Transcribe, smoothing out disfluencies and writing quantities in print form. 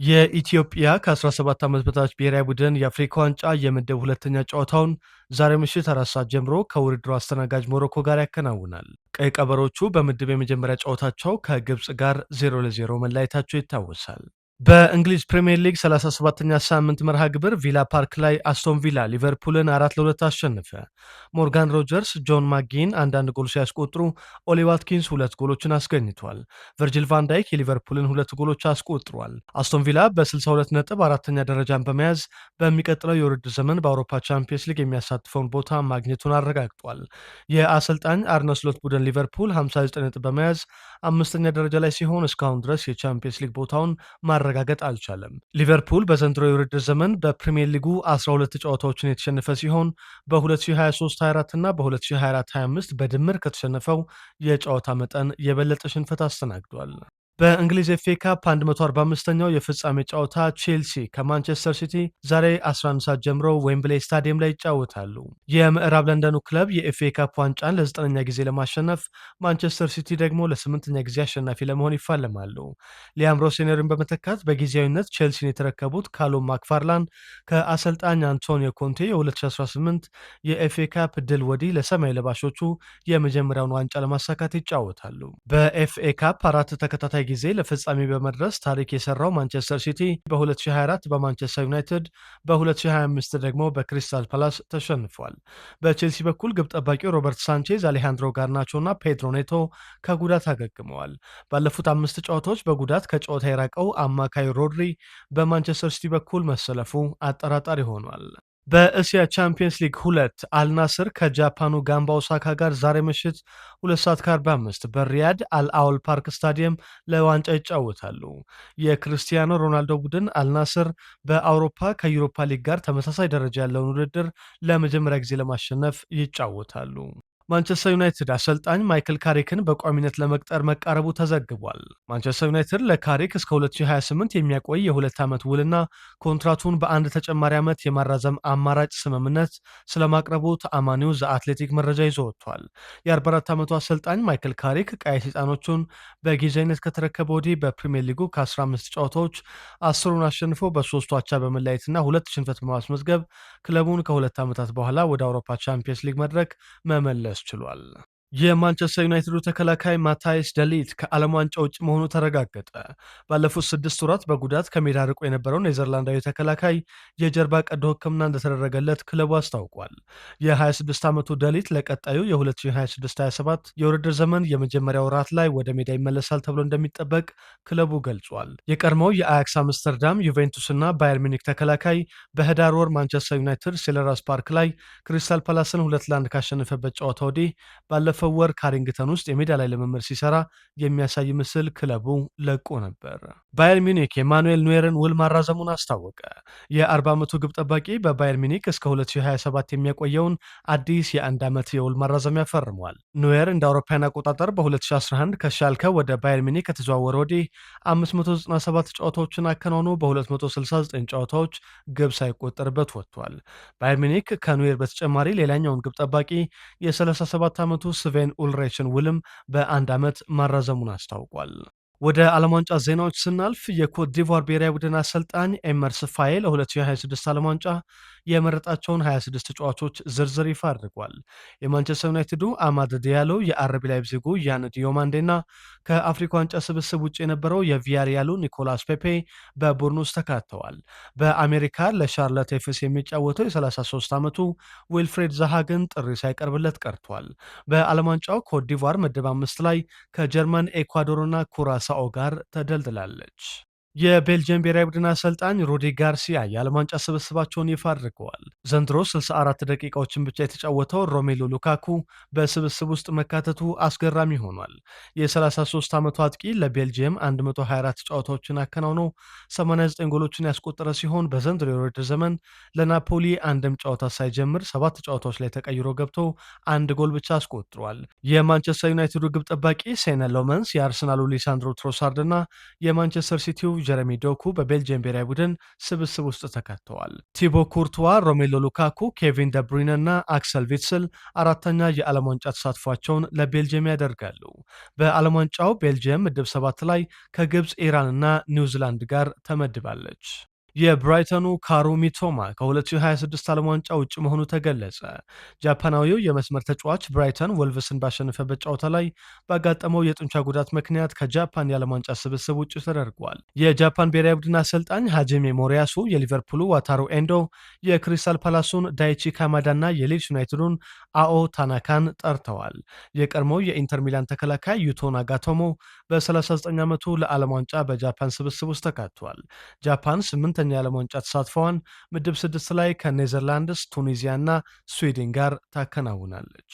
የኢትዮጵያ ከ17 ዓመት በታች ብሔራዊ ቡድን የአፍሪካ ዋንጫ የምድብ ሁለተኛ ጨዋታውን ዛሬ ምሽት 4 ሰዓት ጀምሮ ከውድድሩ አስተናጋጅ ሞሮኮ ጋር ያከናውናል። ቀይ ቀበሮቹ በምድብ የመጀመሪያ ጨዋታቸው ከግብፅ ጋር 0-0 መለያየታቸው ይታወሳል። በእንግሊዝ ፕሪምየር ሊግ 37ኛ ሳምንት መርሃ ግብር ቪላ ፓርክ ላይ አስቶን ቪላ ሊቨርፑልን 4-2 አሸነፈ። ሞርጋን ሮጀርስ፣ ጆን ማጊን አንዳንድ ጎል ሲያስቆጥሩ ኦሊ ዋትኪንስ ሁለት ጎሎችን አስገኝቷል። ቨርጂል ቫንዳይክ የሊቨርፑልን ሁለት ጎሎች አስቆጥሯል። አስቶን ቪላ በ62 ነጥብ አራተኛ ደረጃን በመያዝ በሚቀጥለው የውድድር ዘመን በአውሮፓ ቻምፒየንስ ሊግ የሚያሳትፈውን ቦታ ማግኘቱን አረጋግጧል። የአሰልጣኝ አርነ ስሎት ቡድን ሊቨርፑል 59 ነጥብ በመያዝ አምስተኛ ደረጃ ላይ ሲሆን እስካሁን ድረስ የቻምፒየንስ ሊግ ቦታውን ማረጋገጥ አልቻለም። ሊቨርፑል በዘንድሮ የውድድር ዘመን በፕሪሚየር ሊጉ 12 ጨዋታዎችን የተሸነፈ ሲሆን በ2023/24 እና በ2024/25 በድምር ከተሸነፈው የጨዋታ መጠን የበለጠ ሽንፈት አስተናግዷል። በእንግሊዝ ኤፍኤ ካፕ 145ኛው የፍጻሜ ጨዋታ ቼልሲ ከማንቸስተር ሲቲ ዛሬ 11 ሰዓት ጀምሮ ዌምብሌይ ስታዲየም ላይ ይጫወታሉ። የምዕራብ ለንደኑ ክለብ የኤፍኤ ካፕ ዋንጫን ለ9ኛ ጊዜ ለማሸነፍ፣ ማንቸስተር ሲቲ ደግሞ ለ8ኛ ጊዜ አሸናፊ ለመሆን ይፋለማሉ። ሊያም ሮሴነርን በመተካት በጊዜያዊነት ቼልሲን የተረከቡት ካሎም ማክፋርላን ከአሰልጣኝ አንቶኒዮ ኮንቴ የ2018 የኤፍኤ ካፕ ድል ወዲህ ለሰማይ ለባሾቹ የመጀመሪያውን ዋንጫ ለማሳካት ይጫወታሉ። በኤፍኤ ካፕ 4 ተከታታይ ጊዜ ለፍጻሜ በመድረስ ታሪክ የሰራው ማንቸስተር ሲቲ በ2024 በማንቸስተር ዩናይትድ፣ በ2025 ደግሞ በክሪስታል ፓላስ ተሸንፏል። በቼልሲ በኩል ግብ ጠባቂው ሮበርት ሳንቼዝ፣ አሌሃንድሮ ጋርናቾ እና ፔድሮ ኔቶ ከጉዳት አገግመዋል። ባለፉት 5 ጨዋታዎች በጉዳት ከጨዋታ የራቀው አማካይ ሮድሪ በማንቸስተር ሲቲ በኩል መሰለፉ አጠራጣሪ ሆኗል። በእስያ ቻምፒየንስ ሊግ 2 አልናስር ከጃፓኑ ጋምባ ኦሳካ ጋር ዛሬ ምሽት 2 ሰዓት ከ45 በሪያድ አልአውል ፓርክ ስታዲየም ለዋንጫ ይጫወታሉ። የክርስቲያኖ ሮናልዶ ቡድን አልናስር በአውሮፓ ከዩሮፓ ሊግ ጋር ተመሳሳይ ደረጃ ያለውን ውድድር ለመጀመሪያ ጊዜ ለማሸነፍ ይጫወታሉ። ማንቸስተር ዩናይትድ አሰልጣኝ ማይክል ካሪክን በቋሚነት ለመቅጠር መቃረቡ ተዘግቧል። ማንቸስተር ዩናይትድ ለካሪክ እስከ 2028 የሚያቆይ የ2 ዓመት ውልና ኮንትራቱን በአንድ ተጨማሪ ዓመት የማራዘም አማራጭ ስምምነት ስለማቅረቡ ተአማኒው ዘ አትሌቲክ መረጃ ይዞ ወጥቷል። የ44 ዓመቱ አሰልጣኝ ማይክል ካሪክ ቀይ ሰይጣኖቹን በጊዜያዊነት ከተረከበ ወዲህ በፕሪምየር ሊጉ ከ15 ጨዋታዎች 10ሩን አሸንፎ በሶስቱ አቻ በመለያየትና 2 ሽንፈት በማስመዝገብ ክለቡን ከ2 ዓመታት በኋላ ወደ አውሮፓ ቻምፒየንስ ሊግ መድረክ መመለስ ችሏል። የማንቸስተር ዩናይትዱ ተከላካይ ማታይስ ደሊት ከዓለም ዋንጫ ውጭ መሆኑ ተረጋገጠ። ባለፉት 6 ወራት በጉዳት ከሜዳ ርቆ የነበረው ኔዘርላንዳዊ ተከላካይ የጀርባ ቀዶ ሕክምና እንደተደረገለት ክለቡ አስታውቋል። የ26 ዓመቱ ደሊት ለቀጣዩ የ2026/27 የውድድር ዘመን የመጀመሪያ ወራት ላይ ወደ ሜዳ ይመለሳል ተብሎ እንደሚጠበቅ ክለቡ ገልጿል። የቀድሞው የአያክስ አምስተርዳም፣ ዩቬንቱስ እና ባየር ሚኒክ ተከላካይ በህዳር ወር ማንቸስተር ዩናይትድ ሴልኸርስት ፓርክ ላይ ክሪስታል ፓላስን 2-1 ካሸነፈበት ጨዋታ ወዲህ ባለፈው ወር ካሪንግተን ውስጥ የሜዳ ላይ ልምምድ ሲሰራ የሚያሳይ ምስል ክለቡ ለቆ ነበር። ባየር ሚኒክ የማኑኤል ኑዌርን ውል ማራዘሙን አስታወቀ። የ40 ዓመቱ ግብ ጠባቂ በባየር ሚኒክ እስከ 2027 የሚያቆየውን አዲስ የ1 ዓመት የውል ማራዘሚያ ፈርሟል። ኑዌር እንደ አውሮፓውያን አቆጣጠር በ2011 ከሻልከ ወደ ባየር ሚኒክ ከተዘዋወረ ወዲህ 597 ጨዋታዎችን አከናውኖ በ269 ጨዋታዎች ግብ ሳይቆጠርበት ወጥቷል። ባየር ሚኒክ ከኑዌር በተጨማሪ ሌላኛውን ግብ ጠባቂ የ37 ዓመቱ ስቬን ኡልሬችን ውልም በ1 ዓመት ማራዘሙን አስታውቋል። ወደ ዓለም ዋንጫ ዜናዎች ስናልፍ የኮት ዲቯር ብሔራዊ ቡድን አሰልጣኝ ኤመርስ ፋዬ ለ2026 ዓለም ዋንጫ የመረጣቸውን 26 ተጫዋቾች ዝርዝር ይፋ አድርጓል። የማንቸስተር ዩናይትዱ አማድ ዲያሎ፣ የአርቢ ላይፕዚጉ ያን ዲዮማንዴና ከአፍሪካ ዋንጫ ስብስብ ውጭ የነበረው የቪያሪያሉ ኒኮላስ ፔፔ በቡድኑ ውስጥ ተካተዋል። በአሜሪካ ለሻርለት ኤፍሲ የሚጫወተው የ33 ዓመቱ ዊልፍሬድ ዛሃ ግን ጥሪ ሳይቀርብለት ቀርቷል። በዓለም ዋንጫው ኮት ዲቯር ምድብ 5 ላይ ከጀርመን፣ ኤኳዶርና ኩራሳኦ ጋር ተደልድላለች። የቤልጅየም ብሔራዊ ቡድን አሰልጣኝ ሩዲ ጋርሲያ የዓለም ዋንጫ ስብስባቸውን ይፋ አድርገዋል። ዘንድሮ 64 ደቂቃዎችን ብቻ የተጫወተው ሮሜሎ ሉካኩ በስብስብ ውስጥ መካተቱ አስገራሚ ሆኗል። የ33 ዓመቱ አጥቂ ለቤልጅየም 124 ጨዋታዎችን አከናውኖ 89 ጎሎችን ያስቆጠረ ሲሆን በዘንድሮ የውድድር ዘመን ለናፖሊ አንድም ጨዋታ ሳይጀምር 7 ጨዋታዎች ላይ ተቀይሮ ገብቶ 1 ጎል ብቻ አስቆጥሯል። የማንቸስተር ዩናይትዱ ግብ ጠባቂ ሴነ ሎመንስ፣ የአርሰናሉ ሊሳንድሮ ትሮሳርድ እና የማንቸስተር ሲቲው ጀረሚ ዶኩ በቤልጅየም ብሔራዊ ቡድን ስብስብ ውስጥ ተካተዋል። ቲቦ ኩርቱዋ፣ ሮሜሎ ሉካኩ፣ ኬቪን ደብሩይነ እና አክሰል ቪትስል አራተኛ የዓለም ዋንጫ ተሳትፏቸውን ለቤልጅየም ያደርጋሉ። በዓለም ዋንጫው ቤልጅየም ምድብ 7 ላይ ከግብፅ፣ ኢራን እና ኒውዚላንድ ጋር ተመድባለች። የብራይተኑ ካሩ ሚቶማ ከ2026 ዓለም ዋንጫ ውጭ መሆኑ ተገለጸ። ጃፓናዊው የመስመር ተጫዋች ብራይተን ወልቭስን ባሸነፈበት ጨዋታ ላይ ባጋጠመው የጡንቻ ጉዳት ምክንያት ከጃፓን የዓለም ዋንጫ ስብስብ ውጭ ተደርጓል። የጃፓን ብሔራዊ ቡድን አሰልጣኝ ሃጂሜ ሞሪያሱ የሊቨርፑሉ ዋታሩ ኤንዶ፣ የክሪስታል ፓላሱን ዳይቺ ካማዳ እና የሊድስ ዩናይትዱን አኦ ታናካን ጠርተዋል። የቀድሞው የኢንተር ሚላን ተከላካይ ዩቶ ናጋቶሞ በ39 ዓመቱ ለዓለም ዋንጫ በጃፓን ስብስብ ውስጥ ተካቷል። ጃፓን 8ኛ የዓለም ዋንጫ ተሳትፈዋን ምድብ 6 ላይ ከኔዘርላንድስ፣ ቱኒዚያ እና ስዊድን ጋር ታከናውናለች።